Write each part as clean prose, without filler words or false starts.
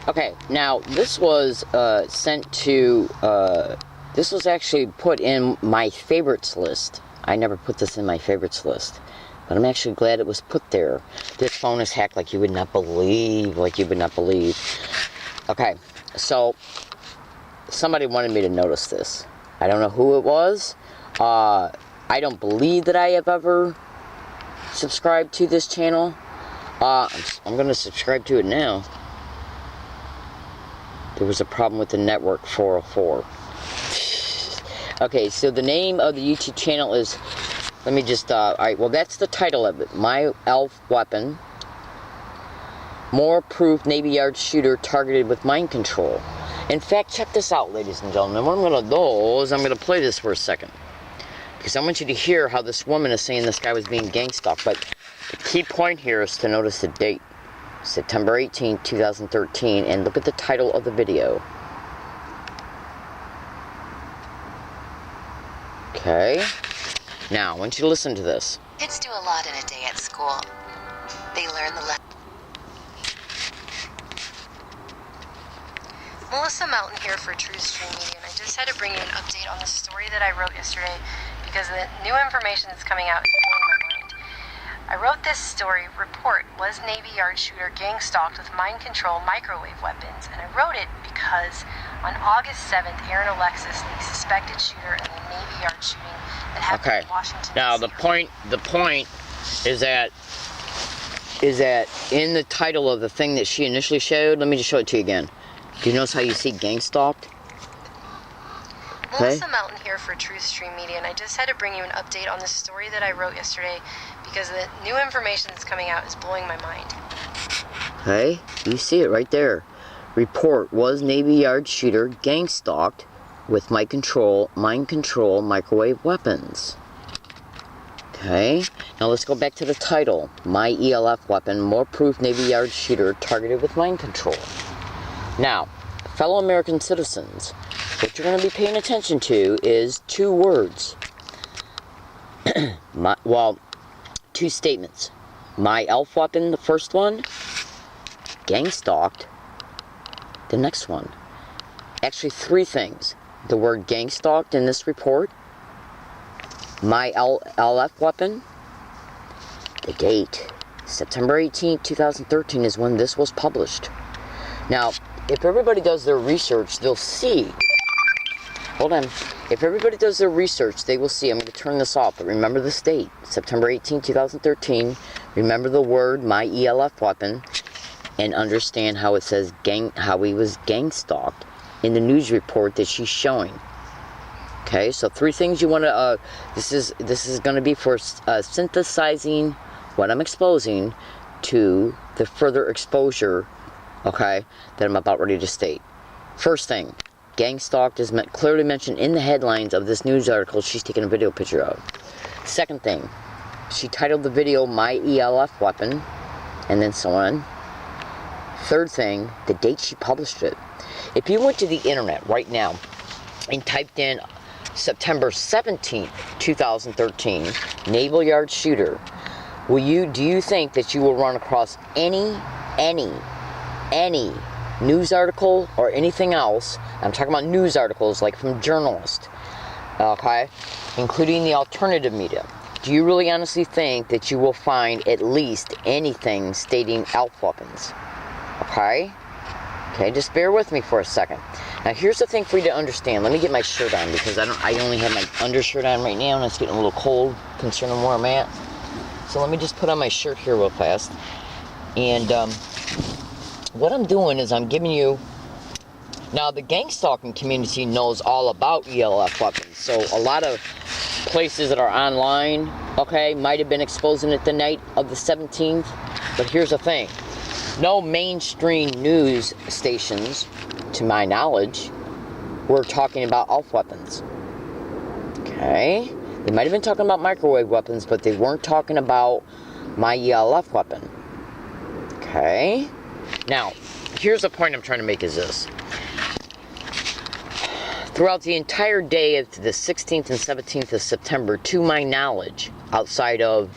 Okay, now this was sent to, this was actually put in my favorites list. I never put this in my favorites list, but I'm actually glad it was put there. This phone is hacked like you would not believe, Okay, so somebody wanted me to notice this. I don't know who it was. I don't believe that I have ever subscribed to this channel. I'm going to subscribe to it now. There was a problem with the network 404. Okay, so the name of the YouTube channel is, let me just, alright, well that's the title of it. My Elf Weapon. More proof Navy Yard shooter targeted with mind control. In fact, check this out, ladies and gentlemen. What I'm going to do is I'm going to play this for a second. Because I want you to hear how this woman is saying this guy was being gang-stalked. But the key point here is to notice the date. September 18, 2013. And look at the title of the video. Okay. Now, I want you to listen to this. Kids do a lot in a day at school. They learn the lesson. Melissa Melton here for True Stream Media, and I just had to bring you an update on the story that I wrote yesterday because the new information that's coming out is blowing my mind. I wrote this story, report, was Navy Yard shooter gang-stalked with mind control microwave weapons, and I wrote it because on August 7th, Aaron Alexis, the suspected shooter in the Navy Yard shooting that happened in Washington, now D.C. the point is that in the title of the thing that she initially showed, let me just show it to you again. Do you notice how you see gang-stalked? Melissa Melton here for Truth Stream Media, and I just had to bring you an update on the story that I wrote yesterday because the new information that's coming out is blowing my mind. Okay, you see it right there. Report, was Navy Yard shooter gang-stalked with mind control microwave weapons. Okay, now let's go back to the title. My ELF weapon, more proof Navy Yard shooter targeted with mind control. Now, fellow American citizens, what you're going to be paying attention to is two words. Two statements. My elf weapon, the first one. Gang-stalked, the next one. Actually, three things. The word gang-stalked in this report. My LF weapon. The date. September 18, 2013 is when this was published. Now, if everybody does their research, they'll see. Hold on. If everybody does their research, they will see. I'm going to turn this off, but remember this date. September 18, 2013. Remember the word, my ELF weapon. And understand how it says how he was gang-stalked in the news report that she's showing. Okay, so three things you want to, this is going to be for synthesizing what I'm exposing to the further exposure, okay, that I'm about ready to state. First thing, gang-stalked is clearly mentioned in the headlines of this news article she's taking a video picture of. Second thing, she titled the video, My ELF Weapon, and then so on. Third thing, the date she published it. If you went to the internet right now and typed in September 17th, 2013, Naval Yard shooter, do you think that you will run across any news article or anything else? I'm talking about news articles like from journalists, okay, including the alternative media. Do you really honestly think that you will find at least anything stating elf weapons? Okay, just bear with me for a second. Now here's the thing for you to understand. Let me get my shirt on because I only have my undershirt on right now and it's getting a little cold concerning where I'm at. So let me just put on my shirt here real fast. And what I'm doing is I'm giving you, now the gang-stalking community knows all about ELF weapons. So a lot of places that are online, okay, might have been exposing it the night of the 17th. But here's the thing. No mainstream news stations, to my knowledge, were talking about elf weapons. Okay? They might have been talking about microwave weapons, but they weren't talking about my ELF weapon. Okay? Now, here's the point I'm trying to make is this. Throughout the entire day of the 16th and 17th of September, to my knowledge, outside of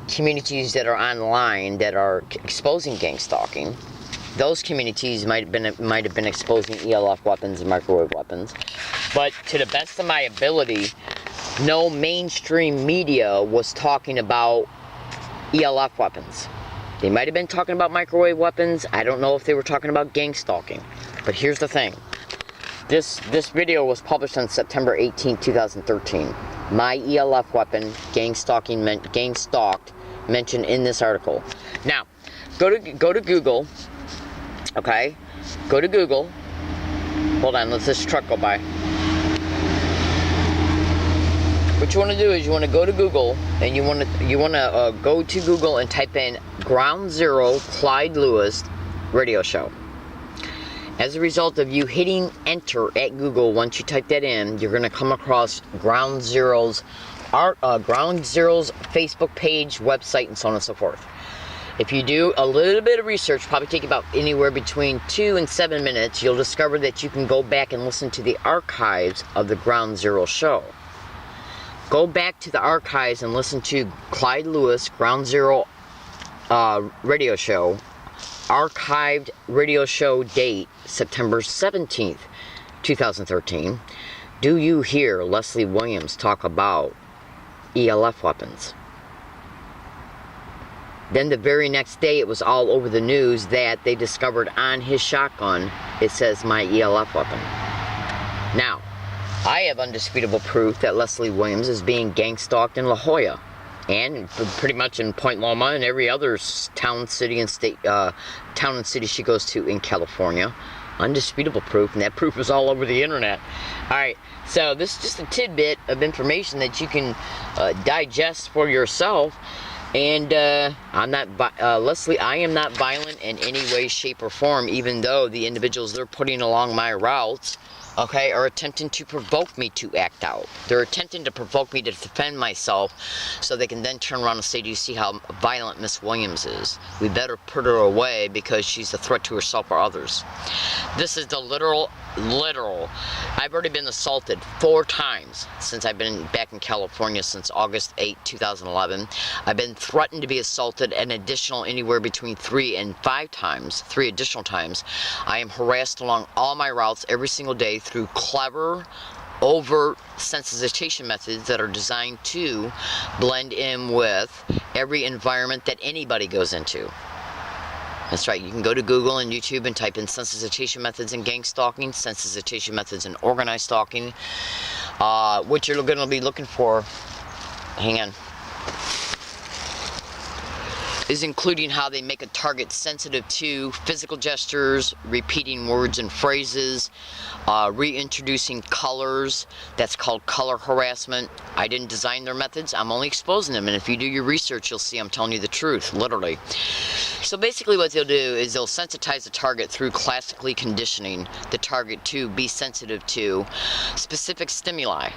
communities that are online that are exposing gang stalking, those communities might have been exposing ELF weapons and microwave weapons. But to the best of my ability, no mainstream media was talking about ELF weapons. They might have been talking about microwave weapons. I don't know if they were talking about gang stalking. But here's the thing. This video was published on September 18, 2013. My ELF weapon, gang stalked, mentioned in this article. Now, go to Google. Okay, go to Google. Hold on, let this truck go by. What you want to do is you want to go to Google and you want to go to Google and type in Ground Zero Clyde Lewis radio show. As a result of you hitting enter at Google, once you type that in, you're going to come across Ground Zero's Facebook page, website, and so on and so forth. If you do a little bit of research, probably take about anywhere between 2 and 7 minutes, you'll discover that you can go back and listen to the archives of the Ground Zero show. Go back to the archives and listen to Clyde Lewis Ground Zero radio show. Archived radio show date, September 17th, 2013. Do you hear Leslie Williams talk about ELF weapons? Then the very next day, it was all over the news that they discovered on his shotgun, it says my ELF weapon. Now, I have undisputable proof that Leslie Williams is being gang stalked in La Jolla, and pretty much in Point Loma and every other town, city, and state, town and city she goes to in California. Undisputable proof, and that proof is all over the internet. Alright, so this is just a tidbit of information that you can digest for yourself. And I'm not, Leslie, I am not violent in any way, shape, or form, even though the individuals they're putting along my routes, okay, are attempting to provoke me to act out. They're attempting to provoke me to defend myself so they can then turn around and say, do you see how violent Miss Williams is? We better put her away because she's a threat to herself or others. This is the literal. I've already been assaulted 4 times since I've been back in California since August 8, 2011. I've been threatened to be assaulted an additional anywhere between 3 and 5 times, 3 additional times. I am harassed along all my routes every single day through clever, overt sensitization methods that are designed to blend in with every environment that anybody goes into. That's right, you can go to Google and YouTube and type in sensitization methods in gang stalking, sensitization methods in organized stalking. What you're going to be looking for, hang on, is including how they make a target sensitive to physical gestures, repeating words and phrases, reintroducing colors. That's called color harassment. I didn't design their methods, I'm only exposing them, and if you do your research, you'll see I'm telling you the truth, literally. So basically what they'll do is they'll sensitize the target through classically conditioning the target to be sensitive to specific stimuli.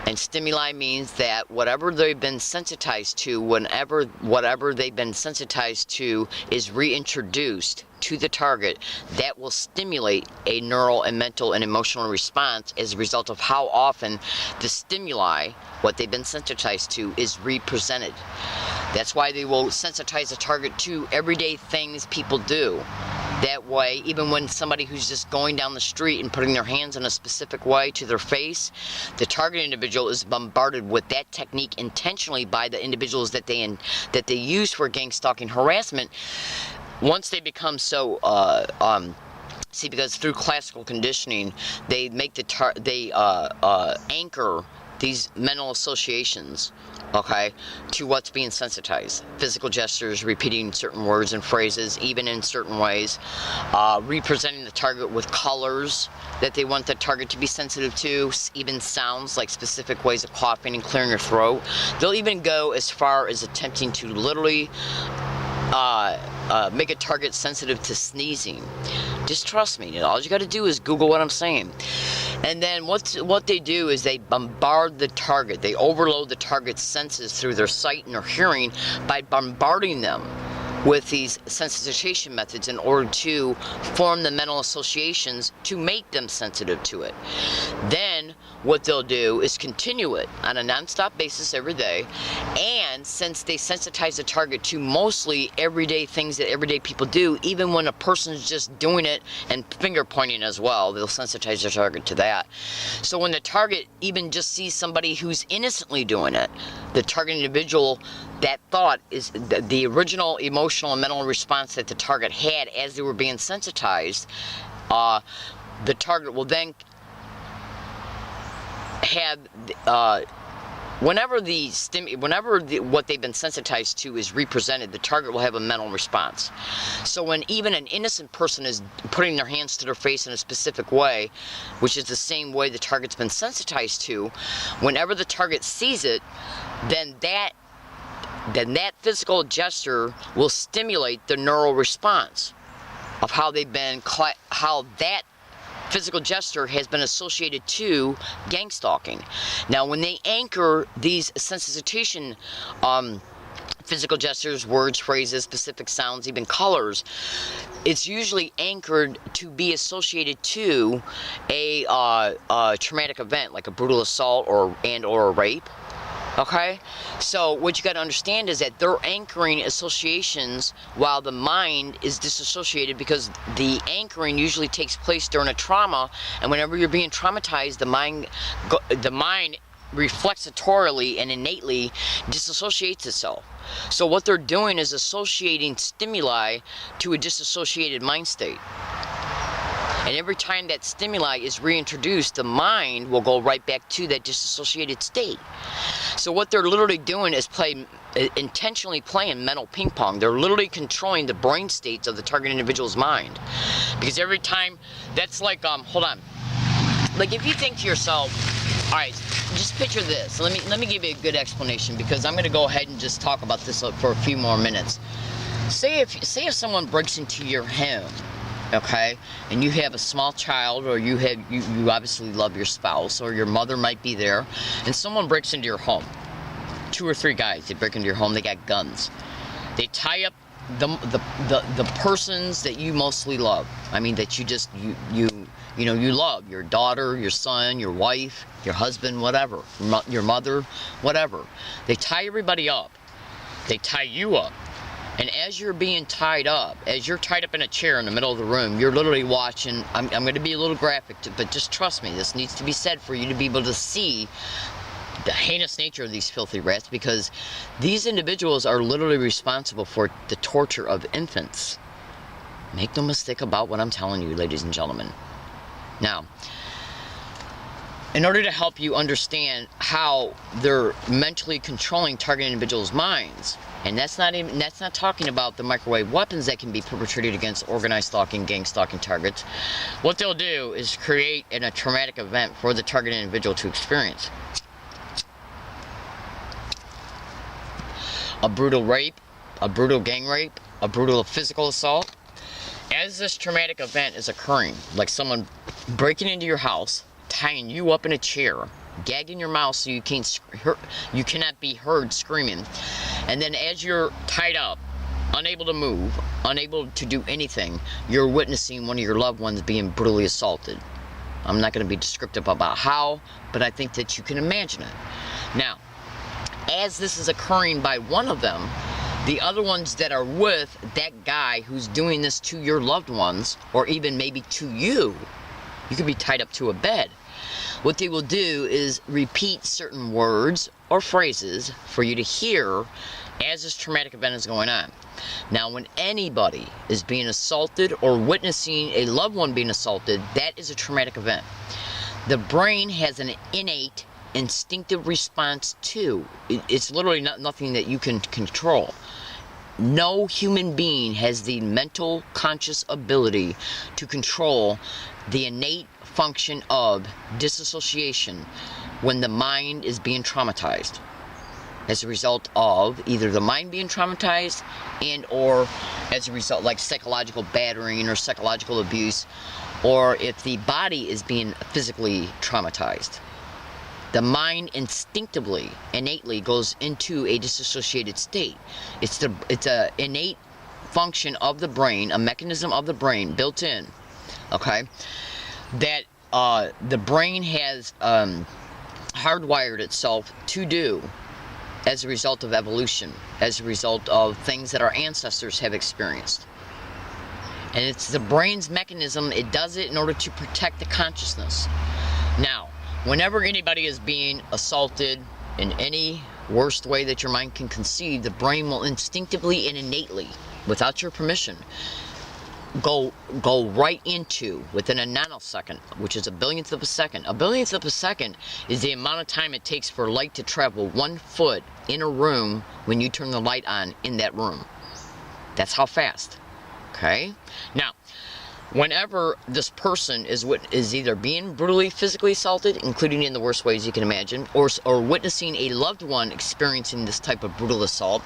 And stimuli means that whatever they've been sensitized to, whatever they've been sensitized to is reintroduced to the target, that will stimulate a neural and mental and emotional response as a result of how often the stimuli, what they've been sensitized to, is represented. That's why they will sensitize the target to everyday things people do. That way, even when somebody who's just going down the street and putting their hands in a specific way to their face, the target individual is bombarded with that technique intentionally by the individuals that they use for gang stalking harassment. Once they become so, see, because through classical conditioning, they make anchor these mental associations, okay, to what's being sensitized. Physical gestures, repeating certain words and phrases, even in certain ways, representing the target with colors that they want the target to be sensitive to, even sounds like specific ways of coughing and clearing your throat. They'll even go as far as attempting to literally make a target sensitive to sneezing. Just trust me, all you got to do is Google what I'm saying. And then what they do is they bombard the target. They overload the target's senses through their sight and their hearing by bombarding them with these sensitization methods in order to form the mental associations to make them sensitive to it. Then, what they'll do is continue it on a non-stop basis every day. And since they sensitize the target to mostly everyday things that everyday people do, even when a person's just doing it and finger pointing as well, they'll sensitize their target to that. So when the target even just sees somebody who's innocently doing it, the target individual, that thought is the original emotional and mental response that the target had as they were being sensitized. The target will then have whenever what they've been sensitized to is represented, the target will have a mental response. So when even an innocent person is putting their hands to their face in a specific way, which is the same way the target's been sensitized to, whenever the target sees it, then that physical gesture will stimulate the neural response of how that physical gesture has been associated to gang stalking. Now, when they anchor these sensitization physical gestures, words, phrases, specific sounds, even colors, it's usually anchored to be associated to a traumatic event, like a brutal assault or a rape. Okay, so what you got to understand is that they're anchoring associations while the mind is disassociated, because the anchoring usually takes place during a trauma, and whenever you're being traumatized, the mind reflexatorily and innately disassociates itself. So what they're doing is associating stimuli to a disassociated mind state. And every time that stimuli is reintroduced, the mind will go right back to that disassociated state. So what they're literally doing is intentionally playing mental ping pong. They're literally controlling the brain states of the target individual's mind. Because every time, that's like, hold on. Like if you think to yourself, all right, just picture this. Let me give you a good explanation, because I'm going to go ahead and just talk about this for a few more minutes. Say if someone breaks into your home, okay, and you have a small child, or you obviously love your spouse, or your mother might be there, and someone breaks into your home. 2 or 3 guys, they break into your home, they got guns. They tie up the persons that you mostly love. I mean, that you love, your daughter, your son, your wife, your husband, whatever, your mother, whatever. They tie everybody up. They tie you up. And as you're being tied up, as you're tied up in a chair in the middle of the room, you're literally watching. I'm going to be a little graphic, but just trust me, this needs to be said for you to be able to see the heinous nature of these filthy rats, because these individuals are literally responsible for the torture of infants. Make no mistake about what I'm telling you, ladies and gentlemen. Now, in order to help you understand how they're mentally controlling target individuals' minds, and that's not talking about the microwave weapons that can be perpetrated against organized stalking, gang stalking targets. What they'll do is create a traumatic event for the target individual to experience. A brutal rape, a brutal gang rape, a brutal physical assault. As this traumatic event is occurring, like someone breaking into your house, tying you up in a chair, gagging your mouth so you cannot be heard screaming, and then as you're tied up, unable to move, unable to do anything, you're witnessing one of your loved ones being brutally assaulted. I'm not going to be descriptive about how, but I think that you can imagine it. Now, as this is occurring by one of them, the other ones that are with that guy who's doing this to your loved ones, or even maybe to you could be tied up to a bed. What they will do is repeat certain words or phrases for you to hear as this traumatic event is going on. Now, when anybody is being assaulted or witnessing a loved one being assaulted, that is a traumatic event. The brain has an innate instinctive response to. It's literally nothing that you can control. No human being has the mental conscious ability to control the innate function of disassociation when the mind is being traumatized, as a result of either the mind being traumatized and or as a result like psychological battering or psychological abuse, or if the body is being physically traumatized. The mind instinctively, innately goes into a disassociated state. It's a innate function of the brain, a mechanism of the brain built in, okay, that the brain has hardwired itself to do as a result of evolution, as a result of things that our ancestors have experienced. And it's the brain's mechanism. It does it in order to protect the consciousness. Now, whenever anybody is being assaulted in any worst way that your mind can conceive, the brain will instinctively and innately, without your permission, go right into, within a nanosecond, which is a billionth of a second. A billionth of a second is the amount of time it takes for light to travel 1 foot in a room when you turn the light on in that room. That's how fast. Okay? Now, whenever this person is either being brutally physically assaulted, including in the worst ways you can imagine, or witnessing a loved one experiencing this type of brutal assault,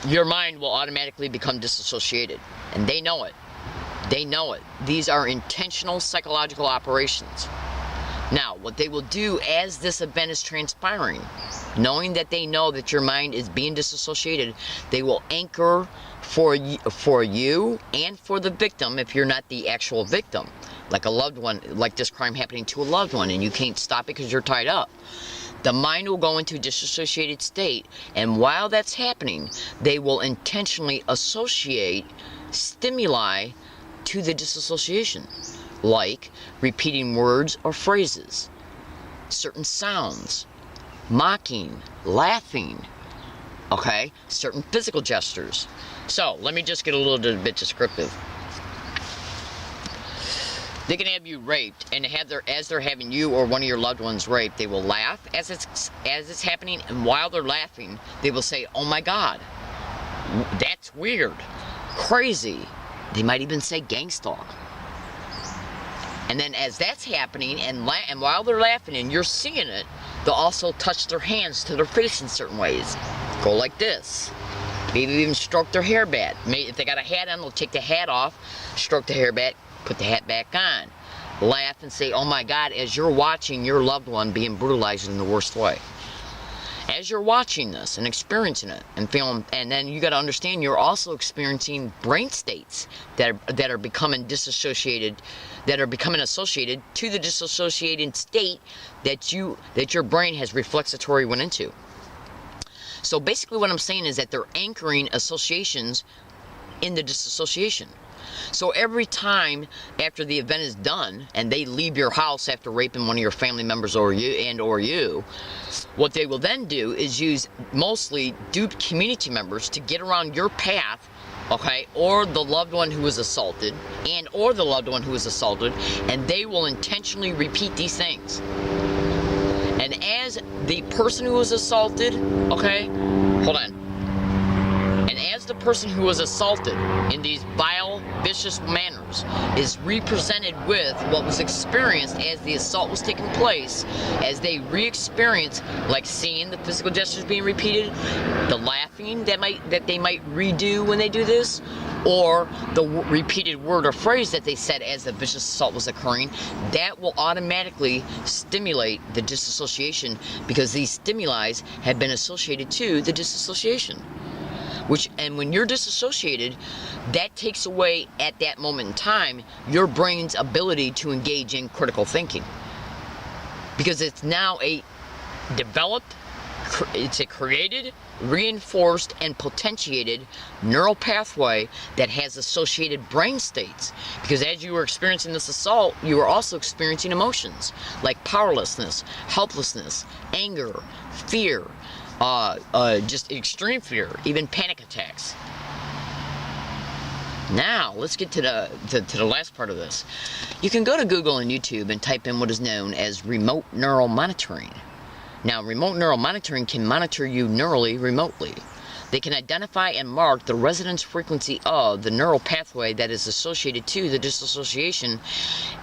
your mind will automatically become disassociated. And they know it. They know it. These are intentional psychological operations. Now, what they will do as this event is transpiring, knowing that they know that your mind is being disassociated, they will anchor for you and for the victim, if you're not the actual victim, like a loved one, like this crime happening to a loved one, and you can't stop it because you're tied up. The mind will go into a disassociated state, and while that's happening, they will intentionally associate stimuli to the disassociation, like repeating words or phrases, certain sounds, mocking, laughing, okay, certain physical gestures. So, let me just get a little bit descriptive. They can have you raped, and as they're having you or one of your loved ones raped, they will laugh as it's happening, and while they're laughing, they will say, "Oh my God, that's weird, crazy." They might even say "gangstalk." And then as that's happening, and while they're laughing and you're seeing it, they'll also touch their hands to their face in certain ways. Go like this. Maybe even stroke their hair back. If they got a hat on, they'll take the hat off, stroke the hair back, put the hat back on. Laugh and say, "Oh my God," as you're watching your loved one being brutalized in the worst way. As you're watching this and experiencing it and feeling, and then you got to understand you're also experiencing brain states that are becoming disassociated, that are becoming associated to the disassociated state that your brain has reflexatory went into. So basically what I'm saying is that they're anchoring associations in the disassociation. So every time after the event is done and they leave your house after raping one of your family members or you, what they will then do is use mostly duped community members to get around your path, okay, or the loved one who was assaulted, and they will intentionally repeat these things. And as the person who was assaulted, okay, hold on. And as the person who was assaulted in these vile, vicious manners is represented with what was experienced as the assault was taking place, as they re-experience, like seeing the physical gestures being repeated, the laughing that they might redo when they do this, or the repeated word or phrase that they said as the vicious assault was occurring, that will automatically stimulate the disassociation, because these stimuli have been associated to the disassociation. And when you're disassociated, that takes away at that moment in time your brain's ability to engage in critical thinking, because it's now a created, reinforced, and potentiated neural pathway that has associated brain states. Because as you were experiencing this assault, you were also experiencing emotions like powerlessness, helplessness, anger, fear, just extreme fear, even panic attacks. Now, let's get to the last part of this. You can go to Google and YouTube and type in what is known as remote neural monitoring. Now, remote neural monitoring can monitor you neurally remotely. They can identify and mark the resonance frequency of the neural pathway that is associated to the disassociation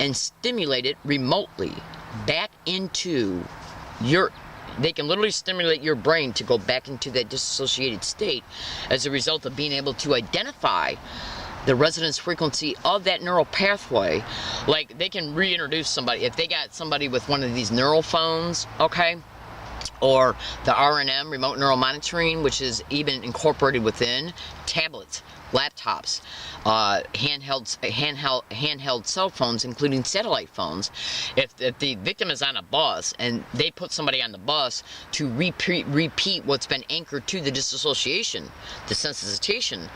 and stimulate it remotely back into your... They can literally stimulate your brain to go back into that disassociated state as a result of being able to identify the resonance frequency of that neural pathway. Like, they can reintroduce somebody. If they got somebody with one of these neural phones, okay, or the RNM, remote neural monitoring, which is even incorporated within tablets, laptops, handheld cell phones, including satellite phones. If the victim is on a bus and they put somebody on the bus to repeat what's been anchored to the disassociation, the sensitization,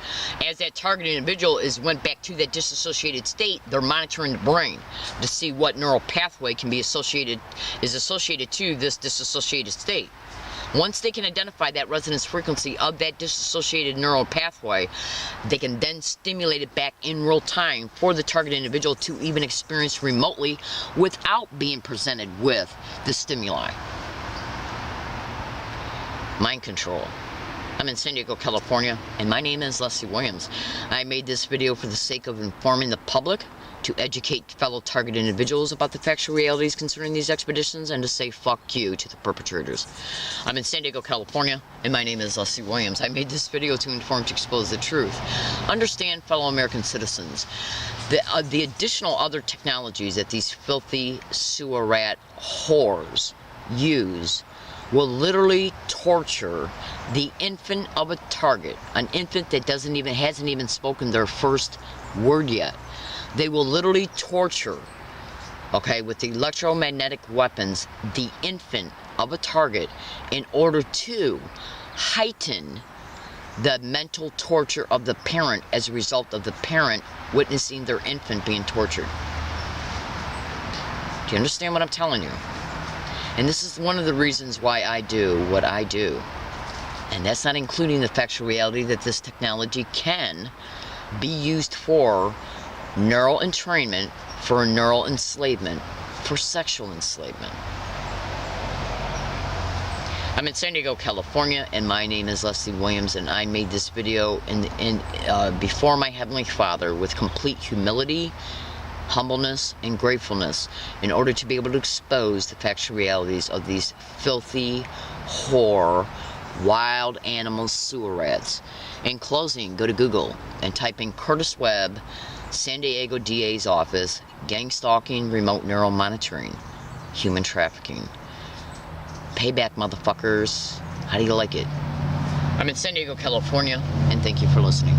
as that target individual went back to that disassociated state, they're monitoring the brain to see what neural pathway is associated to this disassociated state. Once they can identify that resonance frequency of that disassociated neural pathway, they can then stimulate it back in real time for the target individual to even experience remotely without being presented with the stimuli. Mind control. I'm in San Diego, California, and my name is Leslie Williams. I made this video for the sake of informing the public, to educate fellow target individuals about the factual realities concerning these expeditions, and to say fuck you to the perpetrators. I'm in San Diego, California, and my name is Leslie Williams. I made this video to inform, to expose the truth. Understand, fellow American citizens, the additional other technologies that these filthy sewer rat whores use will literally torture the infant of a target, an infant that hasn't even spoken their first word yet. They will literally torture, okay, with the electromagnetic weapons, the infant of a target in order to heighten the mental torture of the parent as a result of the parent witnessing their infant being tortured. Do you understand what I'm telling you? And this is one of the reasons why I do what I do. And that's not including the factual reality that this technology can be used for neural entrainment, for neural enslavement, for sexual enslavement. I'm in San Diego, California, and my name is Leslie Williams, and I made this video before my Heavenly Father with complete humility, humbleness, and gratefulness in order to be able to expose the factual realities of these filthy, whore, wild animal sewer rats. In closing, go to Google and type in Curtis Webb, San Diego DA's office, GangStalking Remote Nueral Monitoring, human trafficking. Payback, motherfuckers. How do you like it? I'm in San Diego, California, and thank you for listening.